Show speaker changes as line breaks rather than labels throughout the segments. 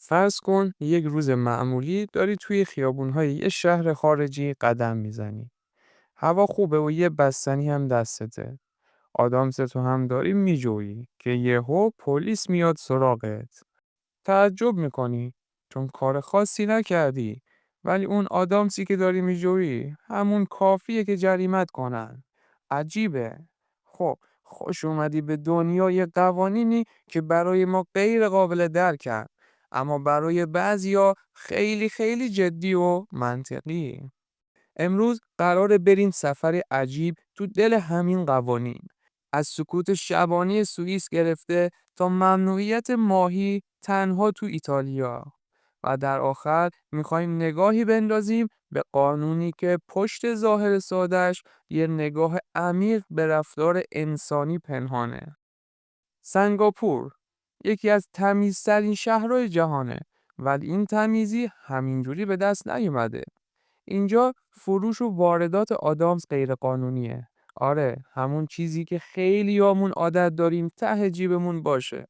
فرض کن یک روز معمولی داری توی خیابون‌های یه شهر خارجی قدم میزنی. هوا خوبه و یه بستنی هم دستته. آدامستو هم داری میجویی که یهو پلیس میاد سراغت. تعجب میکنی چون کار خاصی نکردی. ولی اون آدامسی که داری میجویی همون کافیه که جریمت کنن. عجیبه. خب خوش اومدی به دنیای قوانینی که برای ما غیر قابل درکن. اما برای بعضیا خیلی خیلی جدی و منطقی. امروز قراره بریم سفر عجیب تو دل همین قوانین. از سکوت شبانه سوئیس گرفته تا ممنوعیت ماهی تنها تو ایتالیا. و در آخر میخوایم نگاهی بندازیم به قانونی که پشت ظاهر سادش یه نگاه عمیق به رفتار انسانی پنهانه. سنگاپور یکی از تمیزترین شهرهای جهانه، ولی این تمیزی همینجوری به دست نیومده. اینجا فروش و واردات آدامس غیرقانونیه. آره، همون چیزی که خیلیامون عادت داریم ته جیبمون باشه.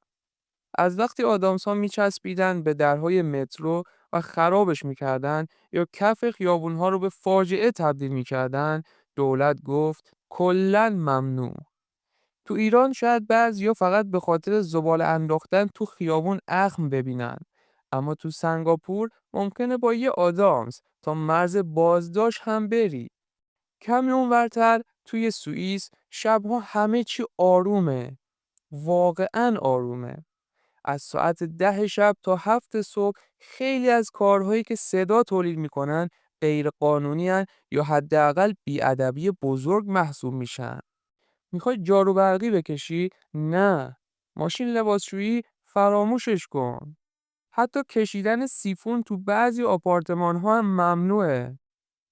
از وقتی آدامس ها میچسبیدن به درهای مترو و خرابش میکردن یا کف خیابونها رو به فاجعه تبدیل میکردن، دولت گفت کلاً ممنوع. تو ایران شاید بعضیا فقط به خاطر زباله انداختن تو خیابون اخم ببینن، اما تو سنگاپور ممکنه با یه آدامس تا مرز بازداشت هم بری. کمی اونورتر توی سوئیس شبها همه چی آرومه. واقعا آرومه. از ساعت 10 شب تا 7 صبح خیلی از کارهایی که صدا تولید میکنن غیر قانونی هن یا حداقل بی‌ادبی بزرگ محسوب میشن. میخوای جارو برقی بکشی؟ نه. ماشین لباسشویی؟ فراموشش کن. حتی کشیدن سیفون تو بعضی آپارتمان ها هم ممنوعه.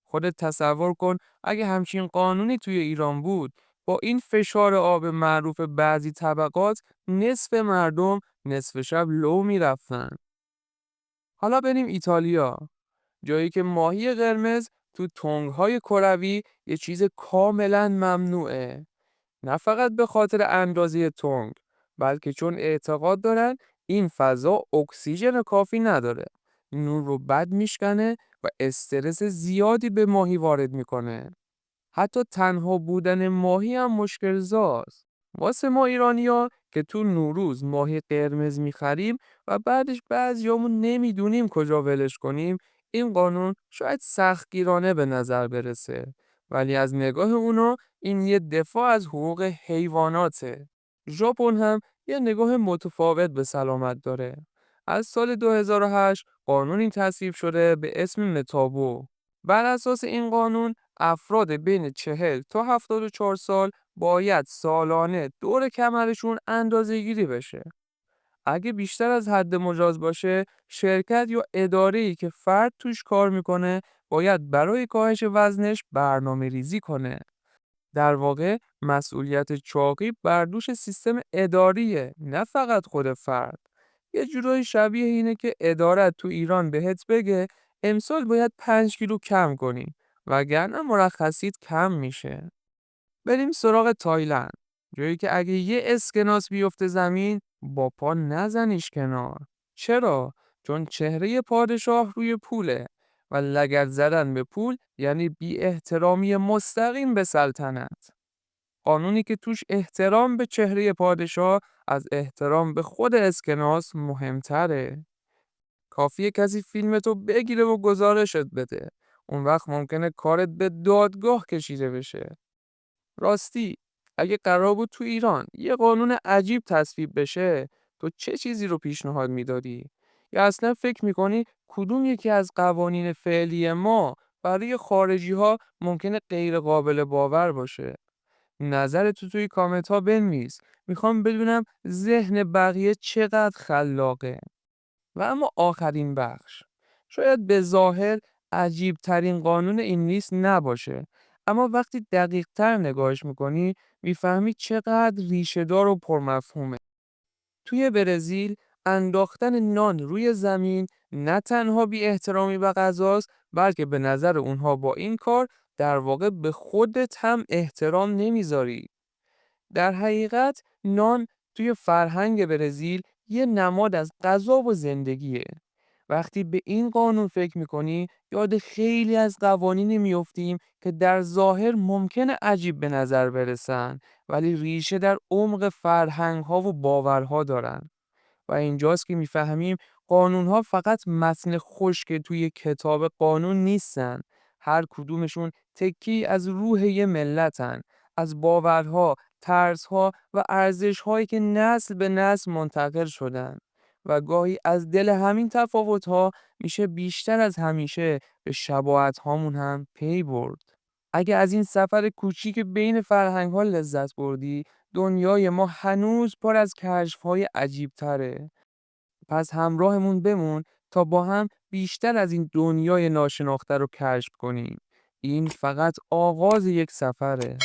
خودت تصور کن اگه همچین قانونی توی ایران بود، با این فشار آب معروف بعضی طبقات، نصف مردم نصف شب لو میرفتن. حالا بریم ایتالیا، جایی که ماهی قرمز تو تنگ‌های کروی یه چیز کاملا ممنوعه. نه فقط به خاطر اندازه تنگ، بلکه چون اعتقاد دارن این فضا اکسیژن کافی نداره. نور رو بد میشکنه و استرس زیادی به ماهی وارد میکنه. حتی تنها بودن ماهی هم مشکل زاست. واسه ما ایرانیا که تو نوروز ماهی قرمز میخریم و بعدش بعضیامون نمیدونیم کجا ولش کنیم، این قانون شاید سختگیرانه به نظر برسه. ولی از نگاه اونا این یه دفاع از حقوق حیواناته. ژاپن هم یه نگاه متفاوت به سلامت داره. از سال 2008 قانونی تصویب شده به اسم متابو. بر اساس این قانون افراد بین 40 تا 74 سال باید سالانه دور کمرشون اندازه‌گیری بشه. اگه بیشتر از حد مجاز باشه، شرکت یا اداره‌ای که فرد توش کار میکنه باید برای کاهش وزنش برنامه ریزی کنه. در واقع مسئولیت چاقی بر دوش سیستم اداریه، نه فقط خود فرد. یه جورایی شبیه اینه که ادارت تو ایران بهت بگه امسال باید 5 کیلو کم کنی وگرنه مرخصیت کم میشه. بریم سراغ تایلند، جایی که اگه یه اسکناس بیفته زمین با پا نزنیش کنار. چرا؟ چون چهره پادشاه روی پوله و لگد زدن به پول یعنی بی احترامی مستقیم به سلطنت. قانونی که توش احترام به چهره پادشاه از احترام به خود اسکناس مهمتره. کافیه کسی فیلمتو بگیره و گزارشت بده. اون وقت ممکنه کارت به دادگاه کشیده بشه. راستی، اگه قرار بود تو ایران یه قانون عجیب تصویب بشه، تو چه چیزی رو پیشنهاد میدادی؟ یا اصلا فکر میکنی کدوم یکی از قوانین فعلی ما برای خارجی ها ممکنه غیر قابل باور باشه؟ نظر تو توی کامنت ها بنویس. میخوام بدونم ذهن بقیه چقدر خلاقه. و اما آخرین بخش، شاید به ظاهر عجیب ترین قانون این لیست نباشه، اما وقتی دقیق تر نگاهش میکنی میفهمی چقدر ریشه دار و پرمفهومه. توی برزیل انداختن نان روی زمین نه تنها بی احترامی به غذاست، بلکه به نظر اونها با این کار در واقع به خودت هم احترام نمیذاری. در حقیقت نان توی فرهنگ برزیل یه نماد از غذا و زندگیه. وقتی به این قانون فکر میکنی یاد خیلی از قوانینی میفتیم که در ظاهر ممکنه عجیب به نظر برسن، ولی ریشه در عمق فرهنگ ها و باورها دارن. و اینجاست که میفهمیم قانون‌ها فقط متن خشک توی کتاب قانون نیستن. هر کدومشون تکی از روح یه ملتن، از باورها، ترس‌ها و ارزش‌هایی که نسل به نسل منتقل شدن. و گاهی از دل همین تفاوت‌ها میشه بیشتر از همیشه به شباهت‌هامون هم پی برد. اگه از این سفر کوچیک بین فرهنگ‌ها لذت بردی، دنیای ما هنوز پر از کشف‌های عجیب‌تره. پس همراهمون بمون تا با هم بیشتر از این دنیای ناشناخته رو کشف کنیم. این فقط آغاز یک سفره.